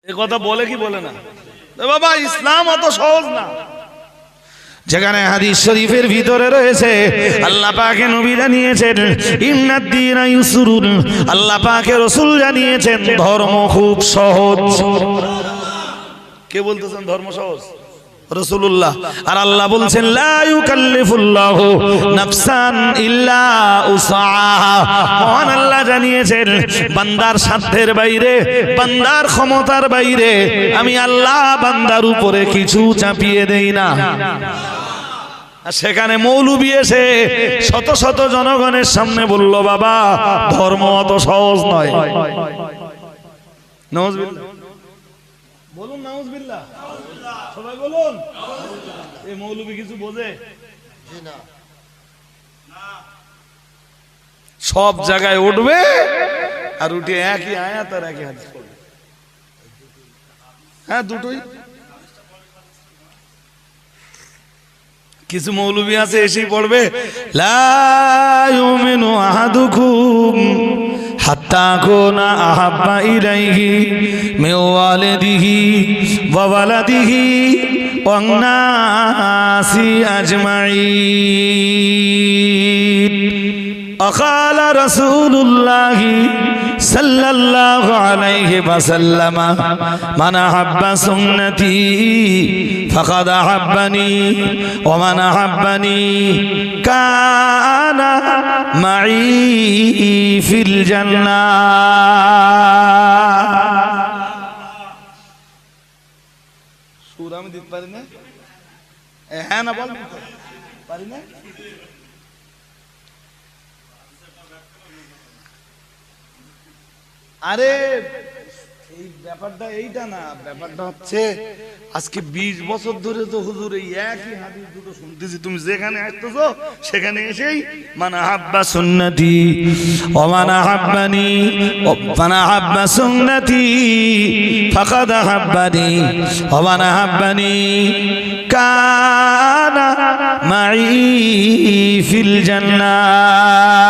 এ কথা বলে কি বলে না? বাবা ইসলাম অত সহজ না। যেখানে হাদিস শরীফের ভিতরে রয়েছে আল্লাহ পাকে নবী জানিয়েছেন ইন্নাদ-দীনা ইউসরুন, আল্লাহ পাকে রাসূল জানিয়েছেন ধর্ম খুব সহজ। কে বলতেছেন ধর্ম সহজ? রাসূলুল্লাহ। আর আল্লাহ বলছেন লা ইউকাল্লিফুল্লাহু নাফসান ইল্লা উসআহা। মহান আল্লাহ জানিয়েছেন বান্দার সাধ্যের বাইরে, বান্দার ক্ষমতার বাইরে আমি আল্লাহ বান্দার উপরে কিছু চাপিয়ে দেই না। সেখানে মৌলবি এসে শত শত জনগণের সামনে বলল বাবা ধর্ম অত সহজ নয়। নাউযুবিল্লাহ বলুন, নাউযুবিল্লাহ সবাই বলুন। এই মৌলবি কিছু বোঝে? সব জায়গায় উঠবে আর উঠে একই আয়াত আর একই হাদিস পড়বে। হ্যাঁ দুটোই। কিছু মৌলবি আছে এসেই পড়বে লা ইউমিনু আহাদুকুম হাত্তা কুনা আহাব্বা ইলাইহি মিন ওয়ালিদিহি ওয়া ওয়ালাদিহি ওয়ান নাসি আজমাইন। وقال رسول الله صلى الله عليه وسلم من أحب سنتي فقد أحبني ومن أحبني كان معي في الجنة। سورة में दिख पारी ना? है ना बोल पारी ना? আরে এই ব্যাপারটা এইটা না, ব্যাপারটা হচ্ছে আজকে 20 বছর ধরে তো হুজুর এই একই হাদিস দুটো শুনতেছি। তুমি যেখানে আসতেছো সেখানে এসেই মান আহাব্বা সুন্নতি ওয়া মান আহাব্বানি ওয়া মান আহাব্বা সুন্নতি ফাকাদ আহাব্বানি ওয়া মান আহাব্বানি কানা মাই ফিল জান্নাহ।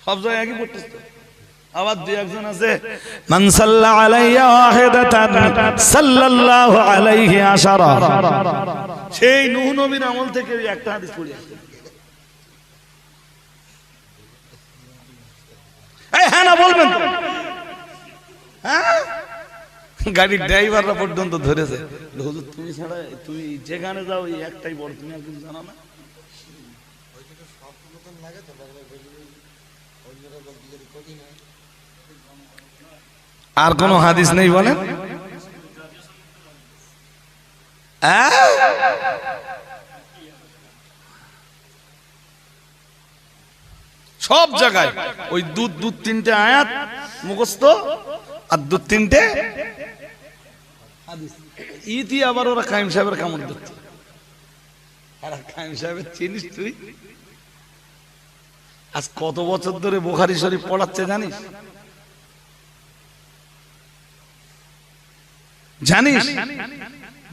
সব জায়গায় একই পড়তেছ তো। আবার দুই একজন আছে মান সাল্লা আলাইয়া ওয়াহিদাতান সাল্লাল্লাহু আলাইহি আশারা। সেই নূহ নবীর আমল থেকে একটা হাদিস পড়ি। এই হ্যাঁ না বলবেন তো? হ্যাঁ গাড়ির ড্রাইভাররা পর্যন্ত ধরেছে হুজুর তুমি ছাড়া তুমি যেখানে যাও এই একটাই বড়, তুমি আর কিছু জানো না? আর কোন হাদিস নেই বলেন? সব জায়গায় ওই দুধ তিনটে আয়াত মুখস্থ আর দুধ তিনটে হাদিস। ইতি আবার ওরা কাইম সাহেবের কামড় দিচ্ছে। আর কাইম সাহেবের চিনিস তুই? আজ কত বছর ধরে বুখারী শরীফ পড়াচ্ছে জানিস? জানিস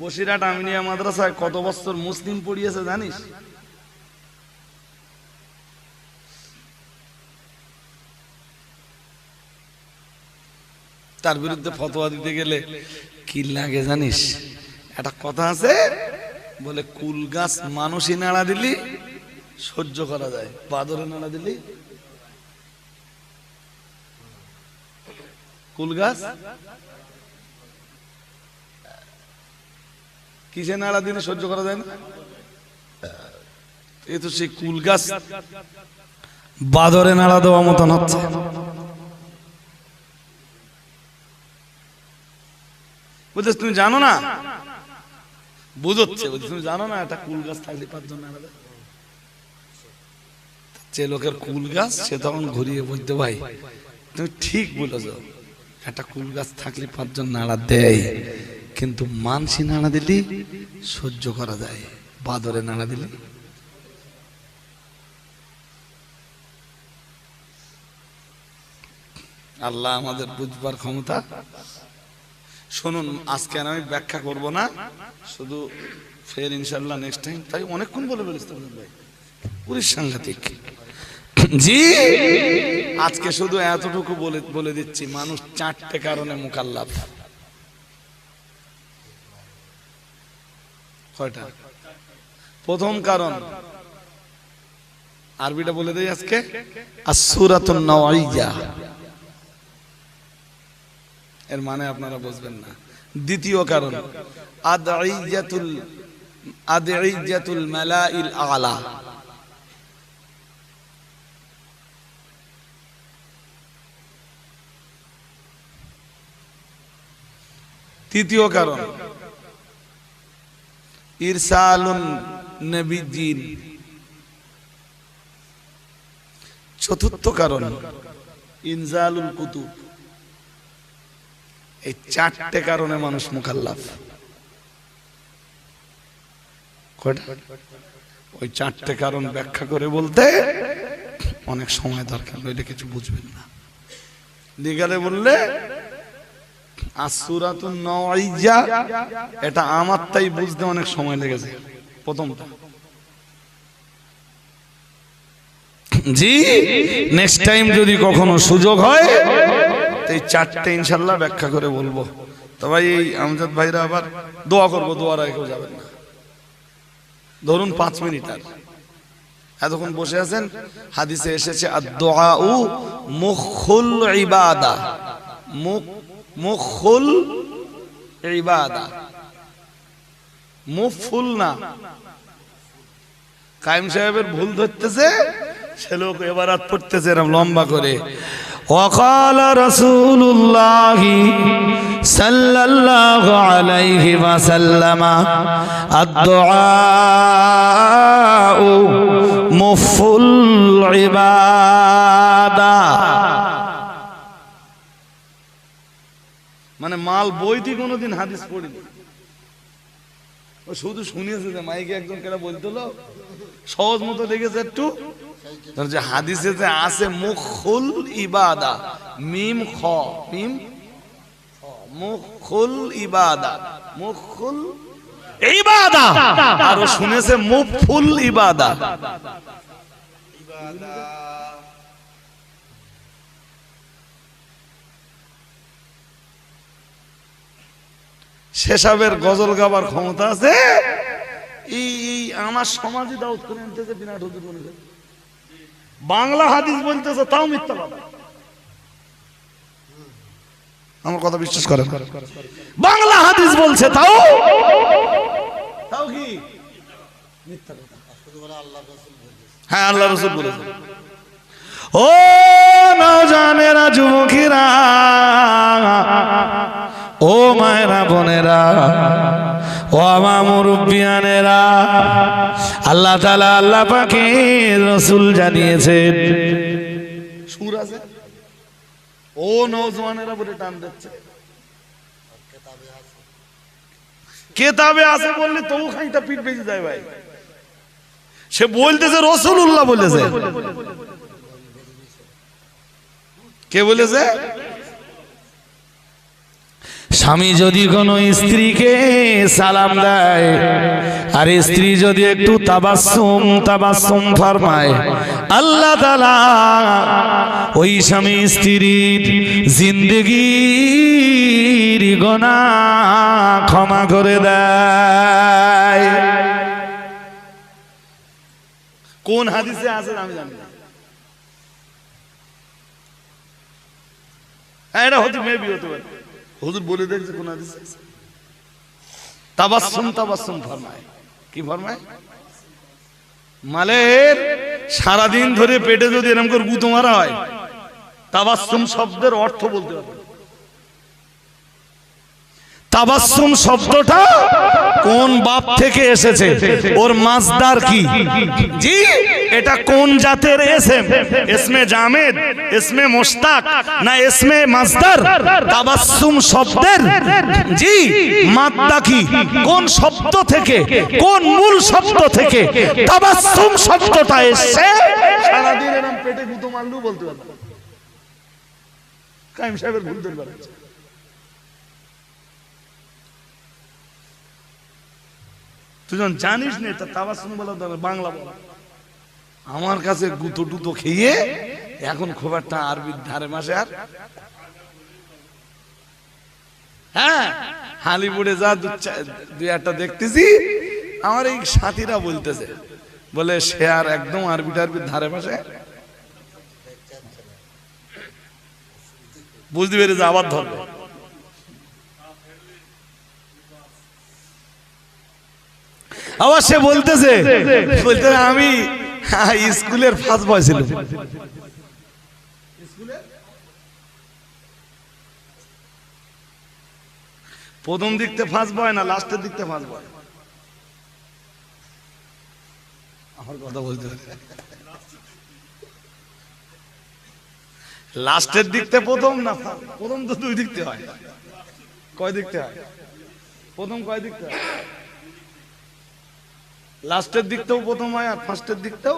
বসিরহাট আমিনিয়া মাদ্রাসায় কত বছর মুসলিম পড়িয়েছে জানিস? তার বিরুদ্ধে ফতোয়া দিতে গেলে কি লাগে জানিস? একটা কথা আছে বলে কুল গাছ মানুষই নাড়া দিলি সহ্য করা যায়, বাদরে নাড়া দিলি কুল গাছ কিসে নাড়া দিলে সহ্য করা যায় না? এই তো সেই কুল গাছ বাদরে নাড়া দেওয়া মতন হচ্ছে। বুঝছিস? তুমি জানো না, বুঝচ্ছে তুমি জানো না একটা কুল গাছ থাকলে 5 জন নাড়া দেয়। যে লোকের কুল গাছ সে তখন ঘুরিয়ে বলতে ভাই তুমি ঠিক বলেছ, একটা কুল গাছ থাকলে 5 জন নাড়া দেয়, কিন্তু মানসি নাড়া দিলি সহ্য করা যায়, বাদরে নাড়া দিলি। আল্লাহ আমাদের বুঝবার ক্ষমতা। শুনুন আজকে আমি ব্যাখ্যা করব না, শুধু ফের ইনশাআল্লাহ নেক্সট টাইম। তাই অনেকক্ষণ বলে বলিস ভাই, পুরুষ সাংঘাতিক। জি, আজকে শুধু এতটুকু বলে দিচ্ছি, মানুষ 4টে কারণে মুকাল্লাফ। কয়টা? প্রথম কারণ আরবিটা বলে দেই আজকে, আসসুরাতুন নাওয়িয়া, এর মানে আপনারা বুঝবেন না। দ্বিতীয় কারণ আদঈয়াতুল মালাইল আলা। তৃতীয় কারণ ইরসালুন নবিয়্যিন। চতুর্থ কারণ ইনজালুল কুতুব। এই 4টে কারণে মানুষ মুকাল্লাফ। কয়টা? ওই 4টে কারণ ব্যাখ্যা করে বলতে অনেক সময় দরকার, নইলে কিছু বুঝবেন না। দিগালে বললে আসসুরাতুন নাওয়িয়া, এটা আমার তাই বুঝতে অনেক সময় লেগেছে প্রথমটা। জি, নেক্সট টাইম যদি কখনো সুযোগ হয় এই 4টে ইনশাআল্লাহ ব্যাখ্যা করে বলবো। তো ভাই এই আমজাদ ভাইরা আবার দোয়া করবো, দোয়ার আগে কেউ যাবেন না। ধরুন 5 মিনিট, আর এতক্ষণ বসে আছেন। হাদিসে এসেছে আদ-দুআউ মুখুল ইবাদা, মুখুল ইবাদা, মুফুল না। কায়েম সাহেবের ভুল ধরতেছে, সে লোক এবারাত পড়তেছে এরকম লম্বা করে। وقال رسول الله صلى الله عليه وسلم الدعاء مف العبادة। মানে মাল বইতে কোনোদিন হাদিস পড়িনি, ও শুধু শুনিয়েছে যে মাইকে একজন কেন বলতেলো, সহজ মতো দেখেছে একটু। যে হাদিসে যে আছে মুখুল ইবাদা, মিম খ, মিম মুখুল ইবাদা, মুখুল ইবাদা, আর ও শুনেছে মুফুল ইবাদা। শেষাবের গজল গাবার ক্ষমতা আছে। এই আমার সমাজে দাওয়াত করে আনতেছে বিরাট হুজুর বলেছে, বাংলা হাদিস বলতেছে তাও মিথ্যা কথা। আমার কথা বিশ্বাস করেন? বাংলা হাদিস বলছে তাও কি মিথ্যা কথা? হ্যাঁ, আল্লাহ রাসূল বলেছেন। ও নওজওয়ানেরা, যুবকেরা, ও মায়েরা, বোনেরা, ও আমার মুরব্বিয়ানেরা, আল্লাহ তাআলা, আল্লাহ পাকের রাসূল জানিয়েছেন। সুর আছে, ও নওজওয়ানেরা বলে টান দিচ্ছে। কিতাবে আছে বললে তবু খাইটা পিঠ বেজে যায় ভাই। সে বলতেছে রাসূলুল্লাহ বলেছে। কে বলেছে? স্বামী যদি কোনো স্ত্রীকে সালাম দেয়, আর স্ত্রী যদি একটু তাবাসসুম ফরমায়, আল্লাহ তাআলা ওই স্বামী স্ত্রীর জিন্দেগীর গুনাহ ক্ষমা করে দেয়। কোন হাদিসে আছে আমি জানি না। এটা হতে মেবি হতে পারে, হুজুর বলে দেখছে কোন হাদিসে আছে। তাবাসসুম ফরমায়। কি ফরমায়? মালের সারাদিন ধরে পেটে যদি এরকম করে গুঁতো মারা হয়, তাবাসসুম শব্দের অর্থ বলতে হবে। তাবাসসুম শব্দটা কোন বাপ থেকে এসেছে, ওর মাসদার কি? জি, এটা কোন জাতের ইসম? ইসমে জামেদ, ইসমে মুশতাক, না ইসমে মাসদার? তাবাসসুম শব্দের জি মাদ্দা কি? কোন শব্দ থেকে, কোন মূল শব্দ থেকে তাবাসসুম শব্দটা এসেছে? সারাদিন এরকম পেটে গুঁতো মারলেও বলতে পারবে। কায়েম সাহেবের ভুল ধরে বেড়াচ্ছে। তুই যখন জানিস না, তা তাবাসসুম বলা দরকার, বাংলা বলা। আমার কাছে গুতো টুতো খেয়ে এখন খুব একটা আরবির ধারে মাসে আর হ্যাঁ হালিউডে যা দুই একটা দেখতেছি আমার এই সাথীরা বলতেছে বলে সে আর একদম আরবি টারবির ধারে পাশে বুঝতে পেরেছে আবার ধরবে আবার সে বলতেছে আমি স্কুলের ফার্স্ট বয় ছিলাম প্রথম দিকতে ফার্স্ট বয় না লাস্টের দিকতে ফার্স্ট বয় আমার কথা বলতে লাস্টের দিকতে প্রথম না প্রথম তো দুই দিকতে হয় কয় দিকতে হয় প্রথম কয় দিকতে হয় লাস্টের দিকতেও প্রথম হয় আর ফার্স্টের দিকতেও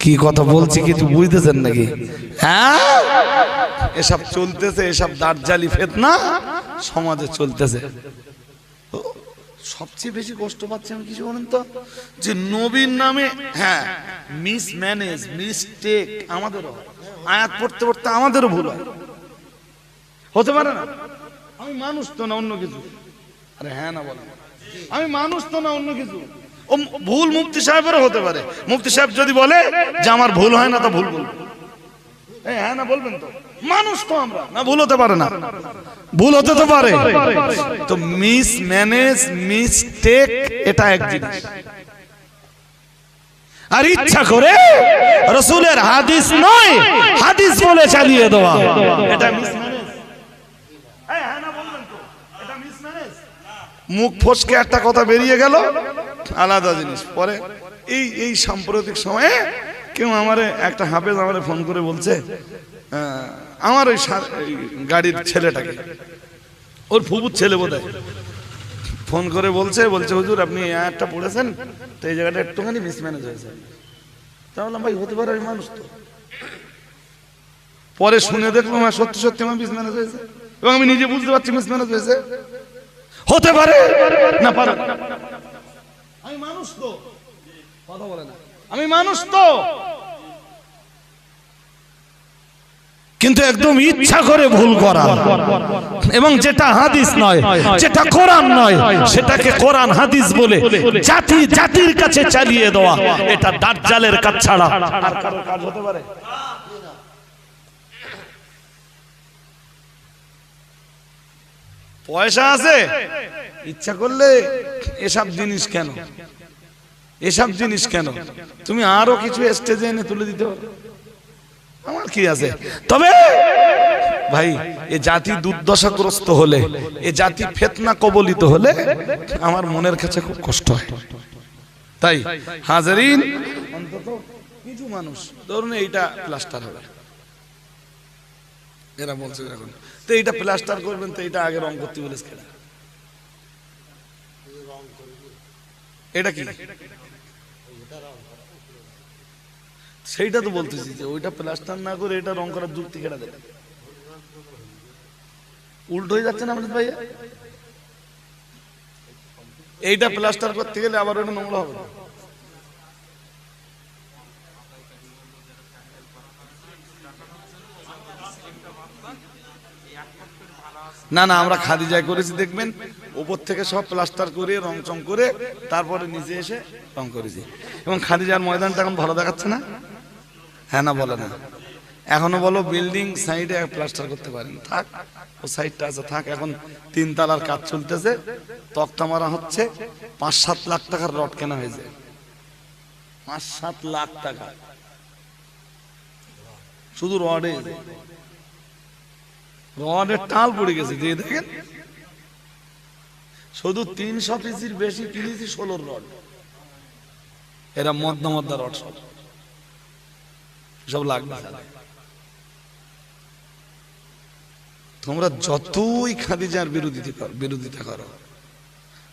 কি কথা বলছি কিছু বুঝতেছেন নাকি হ্যাঁ এসব চলতেছে এসব দাজ্জালি ফিতনা সমাজে চলতেছে সবচেয়ে বেশি কষ্ট পাচ্ছি আমি কিছু বলেন তো যে নবীর নামে হ্যাঁ মিসম্যানেজ মিস্টেক আমাদেরও আয়াত পড়তে পড়তে আমাদেরও ভুল হয় হতে পারে না আমি মানুষ তো না অন্য কিছু আরে হ্যাঁ না বলেন আমি মানুষ তো না অন্য কিছু ও ভুল মুফতি সাহেবেরও হতে পারে মুফতি সাহেব যদি বলে যে আমার ভুল হয় না তা ভুল বলবো হ্যাঁ না বলবেন তো মানুষ তো আমরা না ভুল হতে পারে না ভুল হতে তো পারে তো মিসম্যানেজ মিস্টেক এটা এক জিনিস আর ইচ্ছা করে রাসূলের হাদিস নয় হাদিস বলে চালিয়ে দেওয়া এটা মিসম্যানেজ হ্যাঁ না বলবেন তো এটা মিসম্যানেজ মুখ ফসকে একটা কথা বেরিয়ে গেল আলাদা জিনিস পরে এই সাম্প্রতিক সময়ে কেউ আমারে একটা হাফেজ আমারে ফোন করে বলছে আমার ওই গাড়ির ছেলেটাকে ওর ফুবুর ছেলে বোধহয় ফোন করে বলছে হুজুর আপনি একটা পড়েছেন তো এই জায়গাটা একটুখানি মিসম্যানেজ হয়েছে তা বললাম ভাই হতে পারে আমি মানুষ তো পরে শুনে দেখলাম সত্যি সত্যি আমার মিসম্যানেজ হয়েছে এবং আমি নিজে বুঝতে পারছি মিসম্যানেজ হয়েছে হতে পারে না পারে আমি মানুষ তো কথা বলে না আমি মানুষ তো কিন্তু একদম ইচ্ছা করে ভুল করা এবং যেটা হাদিস নয় যেটা কোরআন নয় সেটাকে কোরআন হাদিস বলে জাতির কাছে চালিয়ে দেওয়া এটা দাজ্জালের কাজ ছাড়া আর কারো কাজ হতে পারে পয়সা আছে ইচ্ছা করলে এসব জিনিস কেন তুমি আরো কিছু স্টেজে এনে তুলে দিতে পারো আমার কি আছে তবে ভাই এ জাতি দুর্দশাগ্রস্ত হলে এ জাতি ফিতনা কবলিত হলে আমার মনের কাছে খুব কষ্ট হয় তাই হাজারিন অন্তত কিছু মানুষ ধরুন এইটা প্লাস্টার হবে এরা বলছে এখন তো এইটা প্লাস্টার করবেন তো এইটা আগে রং করতে বলেছে কেন এটা কি সেইটা তো বলতেছি যে ওইটা প্লাস্টার না করে এটা রং করার যুক্তি কেটে দেবে উল্টো হয়ে যাচ্ছে না আমাদের ভাইয়া এইটা প্লাস্টার করতে গেলে আবার ওটা নোংরা হবে না না আমরা খাদিজায় করেছি দেখবেন উপর থেকে সব প্লাস্টার করে রং চং করে তারপরে নিচে এসে রং করেছি এবং খাদিজার ময়দানটা এখন ভালো দেখাচ্ছে না হ্যাঁ না বলে না এখনো বলো বিল্ডিং সাইডে প্লাস্টার করতে পারেন থাক ও সাইডটা আছে থাক এখন 3 তলার কাজ চলতেছে তক্তা মারা হচ্ছে 5-7 লাখ টাকার রড কেনা হয়েছে 5-7 লাখ টাকা শুধু রডের টাল পড়ে গেছে যে দেখেন শুধু 300 পিসির বেশি কিনেছি 16 রড এরা মধ্যমধ্যা রড সব লাগবে তোমরা যতই খাদিজার বিরোধিতা করো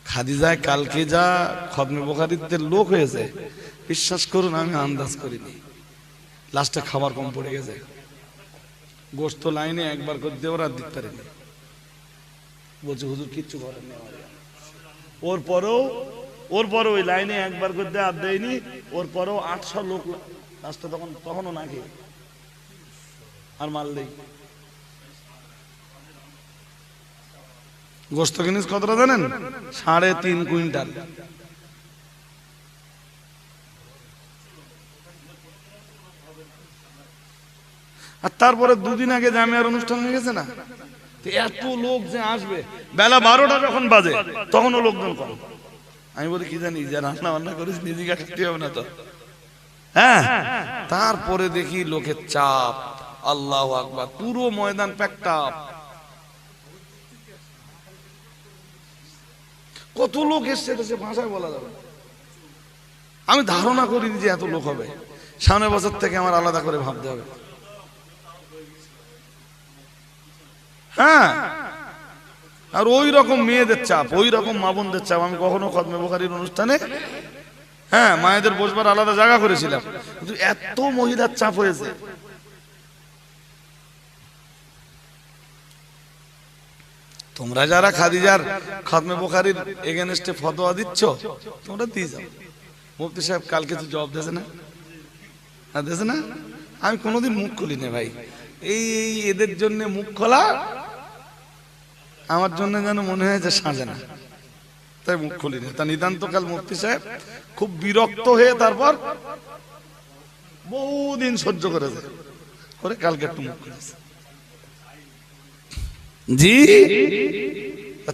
খাদিজায় কালকে যা খতমে বুখারীতে লোক হয়েছে বিশ্বাস করুন আমি আন্দাজ করিনি লাস্টে খাবার কম পড়ে গেছে গোশত লাইনে একবার করে দেওয়ার আর দিতে পারেনি বলছে হুজুর কিচ্ছু করেন না ওর পরেও ওই লাইনে একবার করতে আর দেয়নি, ওর পরেও 800 লোক লাস্টে তখনও না খেয়ে আর মাল দেই। গোস্ত কিনিস কতটা জানেন? 3.5 কুইন্টাল। আর তারপরে দুদিন আগে জামিয়ার অনুষ্ঠান হয়ে গেছে না, এত লোক যে আসবে, বেলা 12টা যখন বাজে তখনও লোকজন কম। আমি বলি কি জানি, যে রান্না বান্না করিস নিজেকে খেতে হবে না তো? হ্যাঁ, তারপরে দেখি লোকের চাপ, আল্লাহু আকবার, পুরো ময়দান প্যাকড আপ। কত লোক এসছে সে ভাষায় বলা যাবে। আমি ধারণা করিনি যে এত লোক হবে। সামনের বছর থেকে আমার আলাদা করে ভাবতে হবে। হ্যাঁ, আর ওই রকম মেয়েদের চাপ, ওই রকম মা বোনদের চাপ। আমি কখনো খতমে বুখারীর অনুষ্ঠানে হ্যাঁ মায়েদের বসবার আলাদা জায়গা করেছিলাম, কিন্তু এত মহিলার চাপ হয়েছে। তোমরা যারা খাদিজার খতমে বুখারীর এগেনস্টে ফতোয়া দিচ্ছ, তোমরা দিয়ে যাও। মুফতি সাহেব কালকে তো জবাব দিয়েছে না, দিয়েছে না? আমি কোনোদিন মুখ খুলি না ভাই। এই এদের জন্য মুখ খোলা আমার জন্য যেন মনে হয় যে সাজে না, তাই মুখ খুলি না। তা নিতান্তকাল মুফতি সাহেব খুব বিরক্ত হয়ে তারপর বহুদিন সহ্য করেছে, করে কালকে একটু মুখ খুলেছে। জি,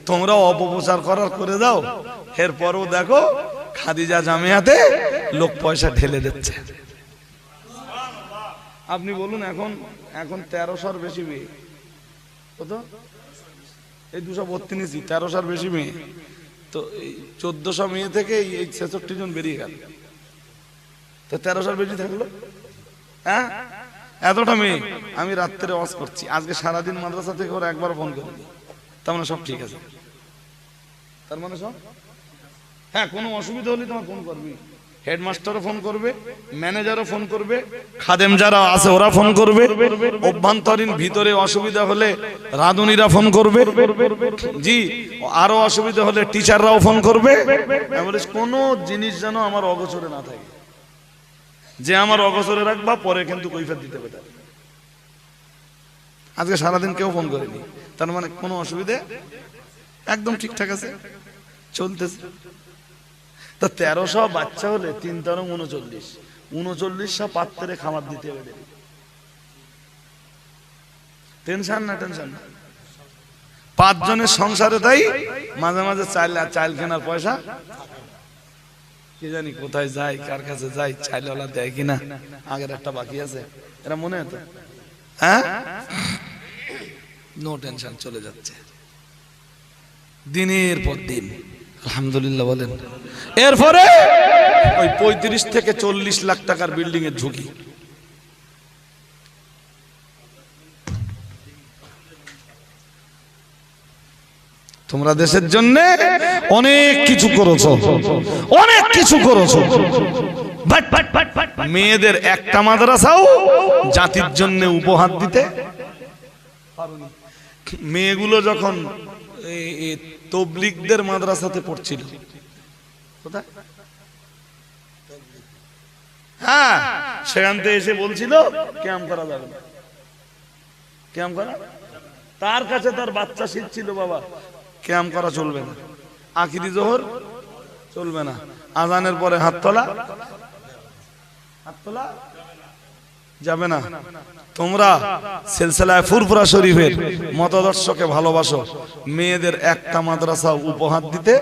তোমরা অপপ্রচার করার করে দাও, এরপরও দেখো খাদিজা জামিয়াতে লোক পয়সা ঢেলে দিচ্ছে। আপনি বলুন, এখন 1300-র বেশি মেয়ে, কত? এই 232, 1300-র বেশি মেয়ে। তো এই 1400 মেয়ে থেকে এই 66 জন বেরিয়ে গেল, তো 1300-র বেশি থাকলো। হ্যাঁ, এতটা মেয়ে। আমি রাত্রে ওয়াজ করছি, আজকে সারাদিন মাদ্রাসা থেকে ওরা একবার ফোন করিনি। তার মানে সব ঠিক আছে, তার মানে সব হ্যাঁ। কোনো অসুবিধা হলে তোমার ফোন করবি, হেডমাস্টারও ফোন করবে, ম্যানেজারও ফোন করবে, খাদেম যারা আছে ওরা ফোন করবে, অভ্যন্তরীণ ভিতরে অসুবিধা হলে রাঁধুনিরা ফোন করবে, জি, আরো অসুবিধা হলে টিচাররাও ফোন করবে। কোনো জিনিস যেন আমার অগোচরে না থাকে, যে আমার অগোচরে রাখবা পরে কিন্তু কৈফিয়ত দিতে হবে। আজকে সারাদিন কেউ ফোন করেনি, তার মানে কোনো অসুবিধা একদম ঠিকঠাক আছে, চলতেছে। তা 1300 বাচ্চা হলে 3 × 39 পাত্রে খাবার দিতে হবে। টেনশন না, টেনশন না। 5 জনের সংসারে তাই মাঝে মাঝে চাল কেনার পয়সা কি জানি কোথায় যায়, কার কাছে যায়, চাইলওয়ালা দেয় কিনা, আগের একটা বাকি আছে, এরা মনে হতো। হ্যাঁ, নো টেনশন, চলে যাচ্ছে দিনের পর দিন, আলহামদুলিল্লাহ বলেন। এরপরে ওই 35 থেকে 40 লাখ টাকার বিল্ডিং এর ঝুঁকি। তোমরা দেশের জন্য অনেক কিছু করেছো, অনেক কিছু করেছো, মেয়েদের একটা মাদ্রাসাও জাতির জন্য উপহার দিতে। মেয়েগুলো যখন তবলিগদের মাদ্রাসাতে পড়ছিল, হ্যাঁ, সেখান থেকে এসে বলছিল ক্যাম্প করা যাবে না, ক্যাম্প করা। তার কাছে তার বাচ্চা শিখছিল, বাবা ক্যাম্প করা চলবে না, আখিরি জোহর চলবে না, আজানের পরে হাত তোলা যাবে না। তোমরা সিলসিলায়ে ফুরফুরা শরীফের মতাদর্শকে ভালোবাসো, মেয়েদের একটা মাদ্রাসা উপহার দিতে।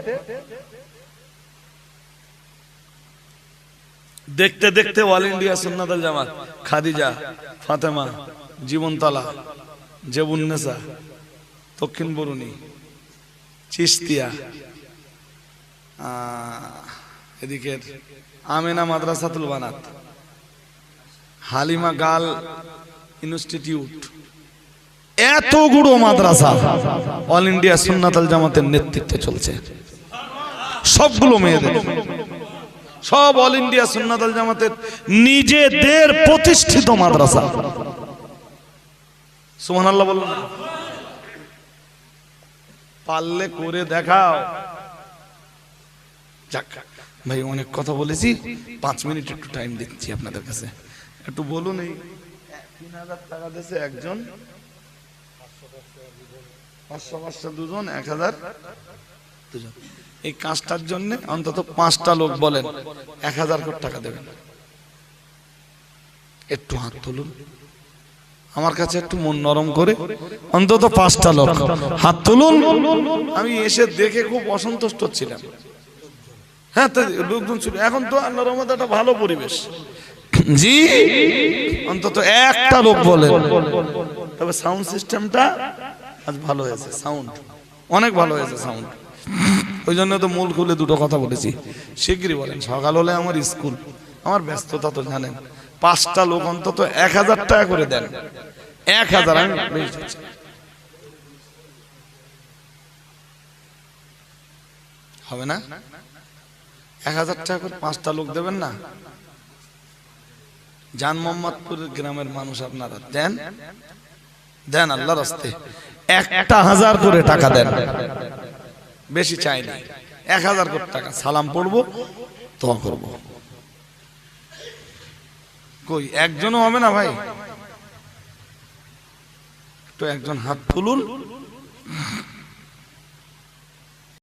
দেখতে দেখতে অল ইন্ডিয়া সুন্নাতুল জামাত, খাদিজা, ফাতেমা, জীবনতলা, জেবুন্নেসা, দক্ষিণ বরুণী, চিশতিয়া, এদিকের আমেনা মাদ্রাসাতুল বানাত, হালিমা গার্ল ইনস্টিটিউট, এতগুলো মাদ্রাসা অল ইন্ডিয়া সুন্নাতুল জামাতের নেতৃত্বে চলছে। সবগুলো মেয়েদের, সব অল ইন্ডিয়া সুন্নাতুল জামাতের নিজেদের প্রতিষ্ঠিত মাদ্রাসা। সুবহানাল্লাহ বলুন। পারলে করে দেখাও, যাক ভাই, অনেক কথা বলেছি, 5 মিনিট একটু টাইম দিচ্ছি আপনাদের কাছে। একটু বলুন, এই 3000 টাকা দিয়েছে একজন, 500 দুজন, 1000 দুজন। এই কাজটার জন্য অন্তত 5টা লোক বলেন 1000 করে টাকা দেবেন। একটু হাত তুলুন আমার কাছে, একটু মন নরম করে, অন্তত 5টা লোক হাত তুলুন। আমি এসে দেখে খুব অসন্তুষ্ট ছিলাম। হ্যাঁ, লোকজন ছিল, এখন তো আল্লাহর রহমতে একটা ভালো পরিবেশ। জি, অন্তত একটা লোক বলেন। তবে সাউন্ড সিস্টেমটা আজ ভালো হয়েছে, সাউন্ড অনেক ভালো হয়েছে সাউন্ড। ওই জন্য তো মূল খুলে দুটো কথা বলেছি। শিগগিরই বলেন, সকাল হলে আমার স্কুল, আমার ব্যস্ততা তো জানেন। 5টা লোক অন্তত 1000 টাকা করে দেন। 1000, আমি বেশি চাচ্ছি। হবে না? 1000 টাকা করে 5টা লোক দেবেন না? জান মোহাম্মদপুরের গ্রামের মানুষ আপনারা দেন, দেন আল্লাহর রাস্তায়। 1000 করে টাকা দেন, বেশি চাই না। 1000 করে টাকা, সালাম পড়বো, দোয়া করবো। কই একজনও হবে না ভাই? তো একজন হাত তুলুন।